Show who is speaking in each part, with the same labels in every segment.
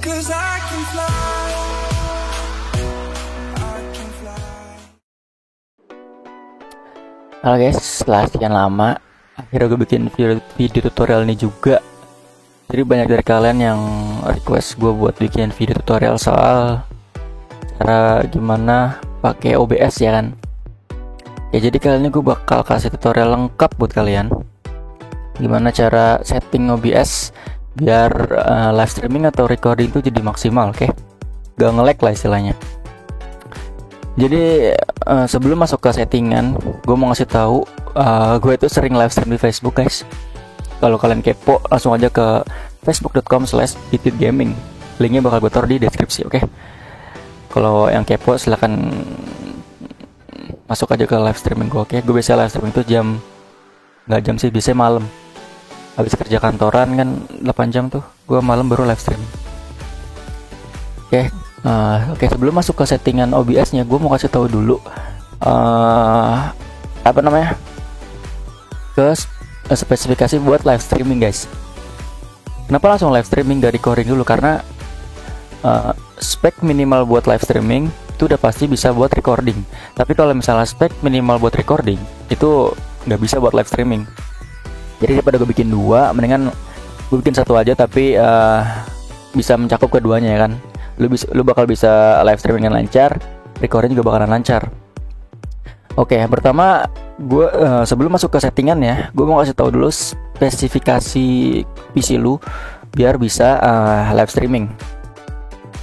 Speaker 1: 'cause I can fly. I can fly.
Speaker 2: Halo guys, setelah sekian lama akhirnya gue bikin video tutorial ini juga. Jadi banyak dari kalian yang request gue buat bikin video tutorial soal cara gimana pakai OBS ya kan. Ya jadi kali ini gue bakal kasih tutorial lengkap buat kalian gimana cara setting OBS biar live streaming atau recording itu jadi maksimal, oke? Gak nge-lag lah istilahnya. Jadi sebelum masuk ke settingan, gue mau ngasih tahu gue itu sering live stream di Facebook guys. Kalau kalian kepo, langsung aja ke facebook.com/bititgaming. Linknya bakal gue taruh di deskripsi, oke? Kalau yang kepo silahkan masuk aja ke live streaming gue, oke? Gue biasa live streaming itu nggak jam sih, biasanya malam. Habis kerja kantoran kan 8 jam tuh, gue malam baru live streaming. Oke, sebelum masuk ke settingan OBS-nya, gue mau kasih tahu dulu spesifikasi buat live streaming guys. Kenapa langsung live streaming dari recording dulu? Karena spek minimal buat live streaming itu udah pasti bisa buat recording. Tapi kalau misalnya spek minimal buat recording itu nggak bisa buat live streaming. Jadi daripada gue bikin dua, mendingan gue bikin satu aja tapi bisa mencakup keduanya ya kan. Lu bakal bisa live streaming dengan lancar, recording juga bakalan lancar. Oke, pertama gue sebelum masuk ke settingan ya, gue mau kasih tahu dulu spesifikasi PC lu biar bisa live streaming.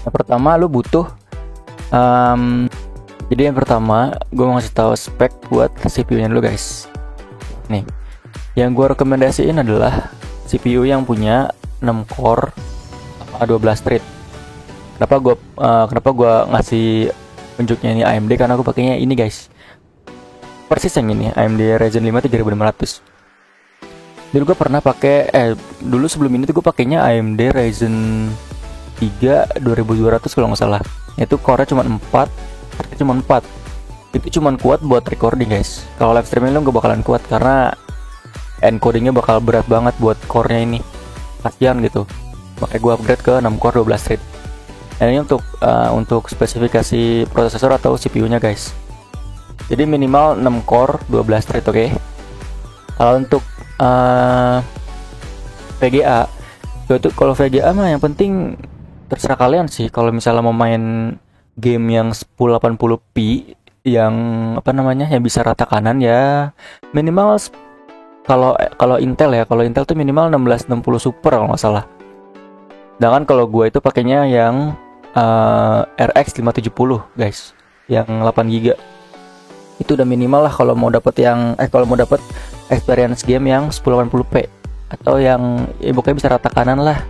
Speaker 2: Yang pertama lu butuh jadi yang pertama gue mau kasih tahu spek buat CPU-nya dulu guys. Nih, yang gue rekomendasiin adalah CPU yang punya 6 core 12 thread. Kenapa gue ngasih unjuknya ini AMD, karena gue pakainya ini guys, persis yang ini, AMD Ryzen 5 3500. Dulu gue pernah pakai dulu sebelum ini tuh gue pakainya AMD Ryzen 3 2200 kalau nggak salah. Itu core-nya cuma 4. Itu cuma kuat buat recording guys. Kalau live streaming lo gak bakalan kuat karena encodingnya bakal berat banget buat core-nya ini. Kasian gitu. Makanya gue upgrade ke 6 core 12 thread. Dan ini untuk spesifikasi prosesor atau CPU-nya guys. Jadi minimal 6 core 12 thread, oke? Kalau untuk VGA, kalau VGA mah yang penting terserah kalian sih. Kalau misalnya mau main game yang 1080p yang yang bisa rata kanan ya minimal kalau Intel tuh minimal 1660 Super kalau nggak salah. Sedangkan kalau gue itu pakainya yang RX 570 guys, yang 8GB. Itu udah minimal lah kalau mau dapat experience game yang 1080p atau yang pokoknya bisa rata kanan lah,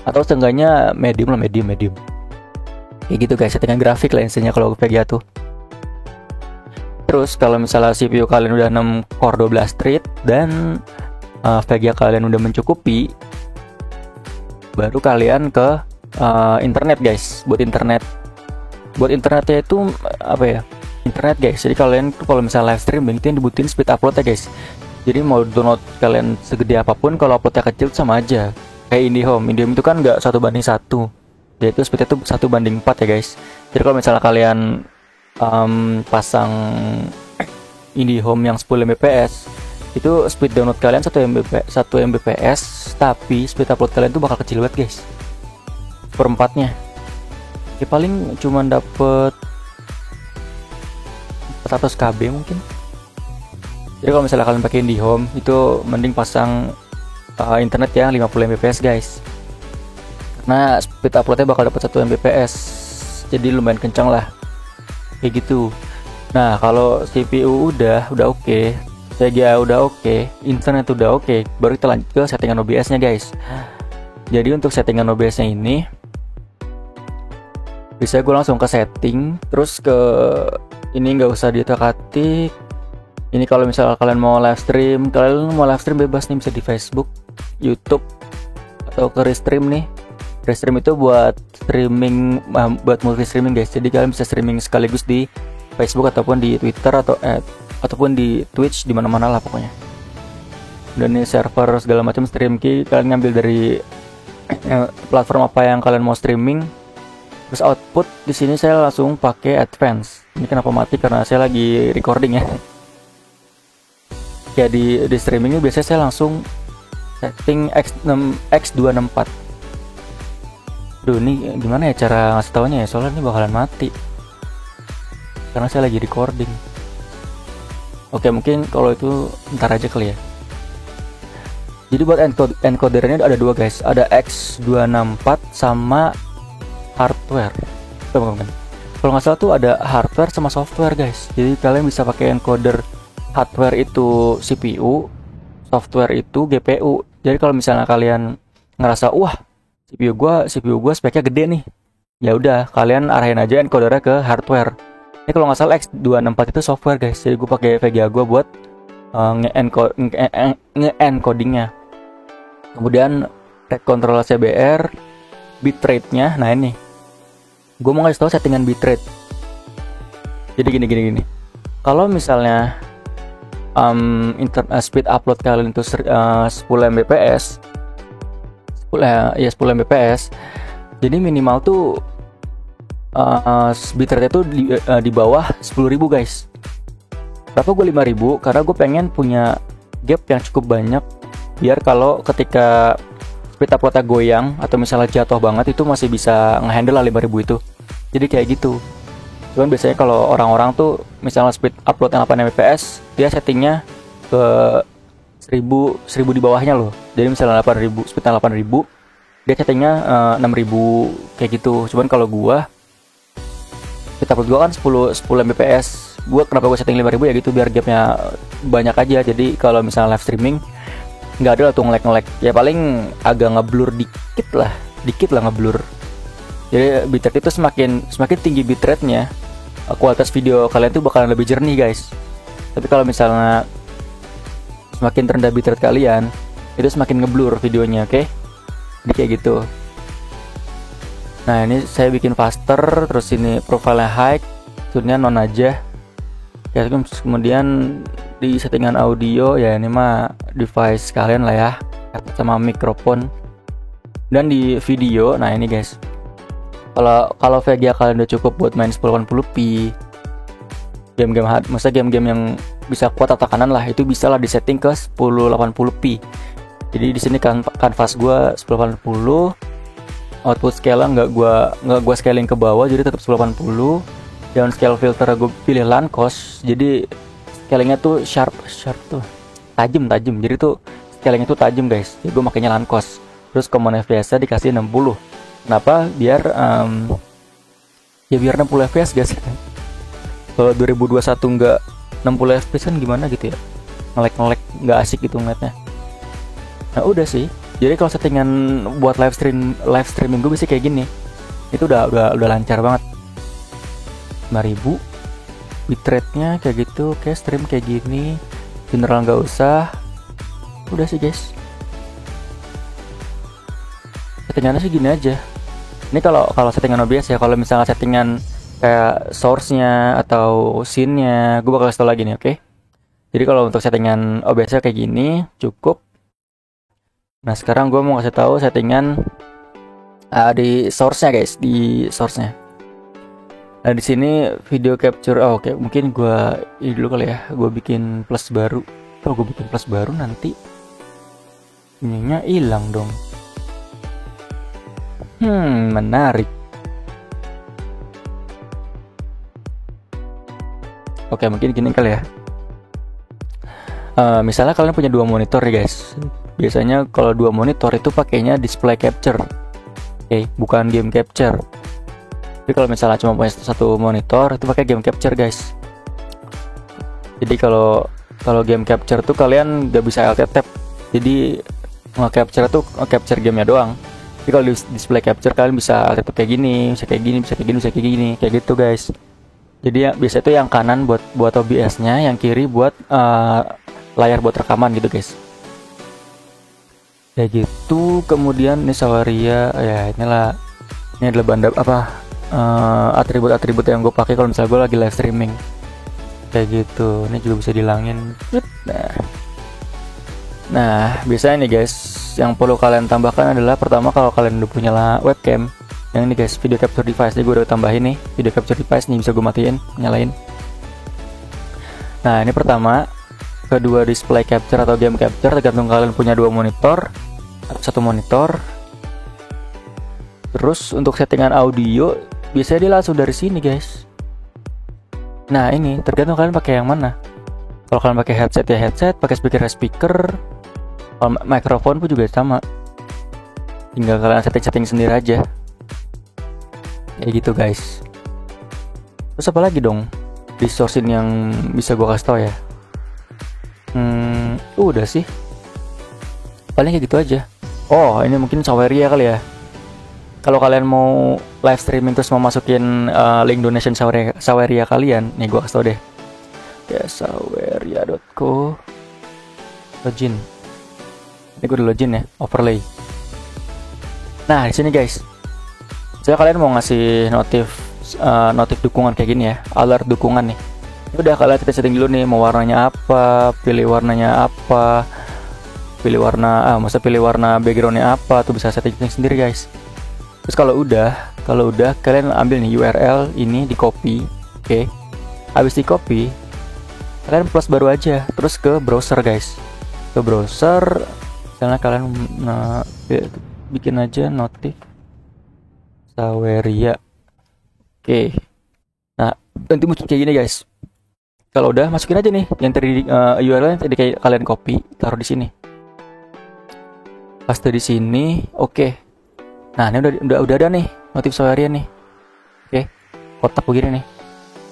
Speaker 2: atau seenggaknya medium. Kayak gitu guys, settingan grafik lah intinya kalau VGA tuh. Terus kalau misalnya CPU kalian udah 6 core 12 thread dan VGA kalian udah mencukupi, baru kalian ke internet guys. Buat internetnya itu internet guys. Jadi kalian tuh kalau misalnya live streaming itu yang dibutuhin speed upload ya guys. Jadi mau download kalian segede apapun, kalau uploadnya kecil sama aja. Kayak IndiHome itu kan nggak 1:1, yaitu speednya tuh 1:4 ya guys. Jadi kalau misalnya kalian pasang IndiHome yang 10 Mbps, itu speed download kalian 1 Mbps, tapi speed upload kalian tuh bakal kecil banget guys, seperempatnya. Ya paling cuma dapet 400 KB mungkin. Jadi kalau misalnya kalian pakai IndiHome, itu mending pasang internet yang 50 Mbps guys, karena speed uploadnya bakal dapat 1 Mbps, jadi lumayan kencang lah kayak gitu. Nah kalau CPU udah oke, VGA udah oke, internet udah oke, baru kita lanjut ke settingan OBS nya guys. Jadi untuk settingan OBS nya ini bisa gue langsung ke setting, terus ke ini nggak usah diutak-atik. Ini kalau misalnya kalian mau live stream bebas nih, bisa di Facebook, YouTube, atau ke Restream nih. Restream itu buat streaming, buat multi streaming guys. Jadi kalian bisa streaming sekaligus di Facebook ataupun di Twitter ataupun di Twitch, di mana-mana lah pokoknya. Dan ini server segala macam stream key kalian ngambil dari platform apa yang kalian mau streaming. Terus output di sini saya langsung pakai advance. Ini kenapa mati? Karena saya lagi recording ya. Ya di streaming ini biasanya saya langsung setting X264. Duh, ini gimana ya cara ngasih taunya ya? Soalnya ini bakalan mati. Karena saya lagi recording. Oke, mungkin kalau itu ntar aja kali ya. Jadi buat encodernya ada dua guys. Ada X264 sama hardware. Bukan. Kalau nggak salah tuh ada hardware sama software guys. Jadi kalian bisa pakai encoder hardware itu CPU, software itu GPU. Jadi kalau misalnya kalian ngerasa wah CPU gua speknya gede nih, ya udah kalian arahin aja encodernya ke hardware. Ini kalau nggak salah X264 itu software guys. Jadi gue pakai VGA gue buat nge-encodingnya. Kemudian rate control CBR, bitrate-nya. Nah ini, gue mau ngasih tahu settingan bitrate. Jadi gini. Kalau misalnya speed upload kalian itu 10 Mbps, 10 Mbps. Jadi minimal tuh bitrate itu di bawah 10.000 guys. Kenapa gue 5.000? Karena gue pengen punya gap yang cukup banyak, biar kalau ketika speed uploadnya goyang atau misalnya jatuh banget itu masih bisa ngehandle lah 5.000 itu. Jadi kayak gitu. Cuman biasanya kalau orang-orang tuh misalnya speed upload 8 Mbps, dia settingnya ke 1000 di bawahnya loh. Jadi misalnya 8.000, speednya 8.000, dia settingnya 6.000 kayak gitu. Cuman kalau gua speed upload gua kan 10 Mbps. Kenapa gue setting 5.000 ya gitu, biar gapnya banyak aja. Jadi kalau misalnya live streaming nggak ada lah tuh nge-lag. Ya paling agak ngeblur dikit lah ngeblur. Jadi bitrate itu semakin tinggi bitrate-nya, kualitas video kalian tuh bakalan lebih jernih guys. Tapi kalau misalnya semakin rendah bitrate kalian, itu semakin ngeblur videonya, oke? Jadi kayak gitu. Nah ini saya bikin faster, terus ini profile high, tune-nya non aja. Ya, kemudian di settingan audio ya ini mah device kalian lah ya, sama mikrofon. Dan di video, nah ini guys, kalau VGA kalian udah cukup buat main 1080p, game-game yang bisa kuat tekanan lah, itu bisa lah disetting ke 1080p. Jadi di sini kan kanvas gua 1080, output scale nggak gua scaling ke bawah, jadi tetap 1080. Dan scale filter gue pilih Lancos, jadi scalingnya tuh sharp tuh, tajam. Jadi tuh scalingnya tuh tajam guys. Jadi gue makanya Lancos. Terus command FPS dikasih 60. Kenapa? Biar 60 fps guys. Kalau 2021 nggak 60 fps kan gimana gitu ya, ngelek nggak asik gitu ngeliatnya. Nah udah sih. Jadi kalau settingan buat live streaming gue bisa kayak gini, itu udah lancar banget. 5.000 bitrate-nya kayak gitu. Oke, stream kayak gini, general nggak usah. Udah sih guys, settingannya sih gini aja. Ini kalau settingan OBS ya. Kalau misalnya settingan kayak source-nya atau scene-nya, gue bakal kasih tau lagi nih, oke? Jadi kalau untuk settingan OBS kayak gini cukup. Nah sekarang gue mau kasih tahu settingan di source-nya guys, di source-nya. Nah di sini video capture, oke, mungkin gue ini dulu kali ya, gue bikin plus baru. Kalau gue bikin plus baru nanti ininya hilang dong. Menarik. Oke, mungkin gini kali ya. Misalnya kalian punya 2 monitor ya guys. Biasanya kalau 2 monitor itu pakainya display capture, bukan game capture. Tapi kalau misalnya cuma punya 1 monitor itu pakai game capture guys. Jadi kalau game capture tuh kalian gak bisa alt tab. Jadi nge-capture tuh nge-capture gamenya doang. Jadi kalau di display capture kalian bisa alt tab kayak gini, bisa kayak gini, kayak gitu guys. Jadi ya biasa itu yang kanan buat OBS-nya, yang kiri buat layar buat rekaman gitu guys. Kayak gitu. Kemudian ini Sawaria ya, ini adalah atribut-atribut yang gue pakai kalau misalnya gue lagi live streaming kayak gitu. Ini juga bisa dihilangin. Nah Nah, biasanya nih guys, yang perlu kalian tambahkan adalah pertama kalau kalian udah punya webcam, yang ini guys, video capture device. Jadi gue udah tambahin nih, video capture device nih bisa gue matiin, nyalain. Nah, ini pertama. Kedua, display capture atau game capture, tergantung kalian punya 2 monitor atau 1 monitor. Terus untuk settingan audio, biasanya dia langsung dari sini guys. Nah, ini tergantung kalian pakai yang mana. Kalau kalian pakai headset ya headset, pakai speaker ya speaker. Kalau mikrofon pun juga sama. Tinggal kalian setting sendiri aja. Kayak gitu guys. Terus apa lagi dong resource yang bisa gue kasih tau ya? Udah sih. Paling kayak gitu aja. Oh, ini mungkin Saweria kali ya. Kalau kalian mau live streaming terus mau masukin link donation Saweria kalian, nih gue kasih tau deh. Ya, saweria.co login. Ini gue udah login ya, overlay. Nah, di sini guys. Saya kalian mau ngasih notif dukungan kayak gini ya, alert dukungan nih. Udah kalian setting dulu nih, mau warnanya apa, pilih warnanya apa, pilih warna backgroundnya apa, tuh bisa setting sendiri guys. Terus kalau udah kalian ambil nih URL ini, di copy, oke. Habis di copy, kalian plus baru aja, terus ke browser guys, ke browser. Misalnya kalian bikin aja notif Saweria, oke. Nah, nanti muncul kayak gini guys. Kalau udah, masukin aja nih yang tadi URL yang tadi kayak kalian copy, taruh di sini. Paste di sini, oke. Nah, ini udah ada nih notif Saweria nih. Oke. Kotak begini nih.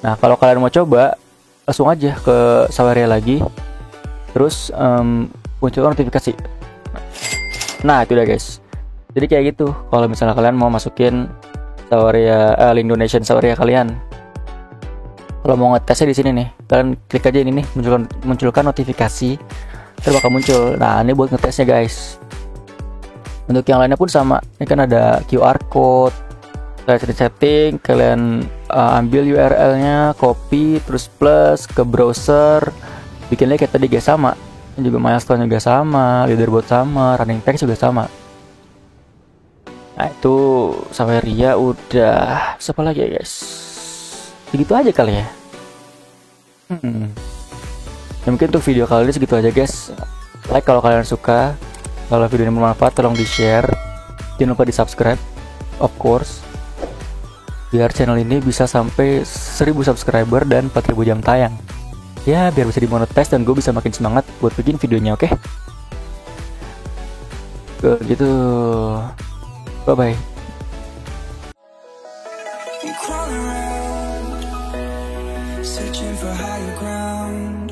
Speaker 2: Nah, kalau kalian mau coba, langsung aja ke Saweria lagi. Terus munculkan notifikasi. Nah, itu udah guys. Jadi kayak gitu. Kalau misalnya kalian mau masukin Saweria link donation Saweria kalian. Kalau mau ngetesnya di sini nih, kalian klik aja ini nih, munculkan notifikasi, terus bakal muncul. Nah, ini buat ngetesnya guys. Untuk yang lainnya pun sama. Ini kan ada QR code. Kalian setting, kalian ambil URL-nya, copy, terus plus ke browser, bikinnya kayak tadi guys, sama. Ini juga milestone juga sama, leaderboard sama, running text juga sama. Nah, itu Saweria udah. Siapa lagi ya guys? Begitu aja kali ya. Ya mungkin untuk video kali ini segitu aja guys. Like kalau kalian suka. Kalau video ini bermanfaat, tolong di share. Jangan lupa di subscribe, of course, biar channel ini bisa sampai 1000 subscriber dan 4000 jam tayang. Ya, biar bisa dimonetize dan gue bisa makin semangat buat bikin videonya, oke? Gitu. Bye bye.
Speaker 1: Searching for higher ground.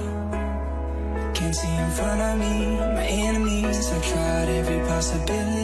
Speaker 1: Can't see in front of me, my enemies. I tried every possibility.